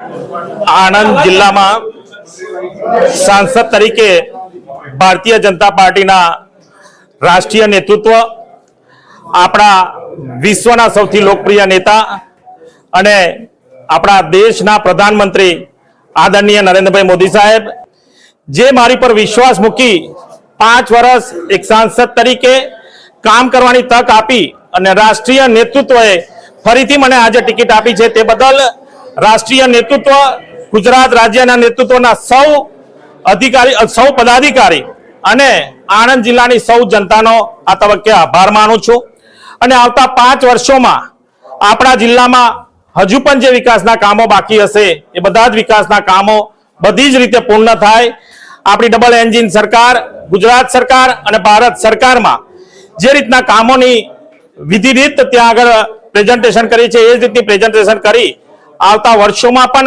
આણંદ જિલ્લામાં સાંસદ તરીકે ભારતીય જનતા પાર્ટીના રાષ્ટ્રીય નેતૃત્વ, આપણા વિશ્વના સૌથી લોકપ્રિય નેતા અને આપણા દેશના પ્રધાનમંત્રી આદરણીય નરેન્દ્રભાઈ મોદી સાહેબ, જે મારી પર વિશ્વાસ મૂકી 5 વર્ષ એક સાંસદ તરીકે કામ કરવાની તક આપી અને રાષ્ટ્રીય નેતૃત્વએ ફરીથી મને આજે ટિકિટ આપી છે, તે બદલ રાષ્ટ્રીય નેતૃત્વ, ગુજરાત રાજ્યના નેતૃત્વના સૌ અધિકારી, સૌ પદાધિકારી અને આણંદ જિલ્લાની સૌ જનતાનો આ તબક્કે આભાર માનું છું. અને આવતા 5 વર્ષોમાં આપણા જિલ્લામાં હજુ પણ જે વિકાસના કામો બાકી હશે એ બધા જ વિકાસના કામો બધી જ રીતે પૂર્ણ થાય. આપણી ડબલ એન્જિન સરકાર, ગુજરાત સરકાર અને ભારત સરકારમાં જે રીતના કામોની વિધિ રીત ત્યાં આગળ પ્રેઝન્ટેશન કરી છે, એ જ રીતની પ્રેઝન્ટેશન કરી આવતા વર્ષોમાં પણ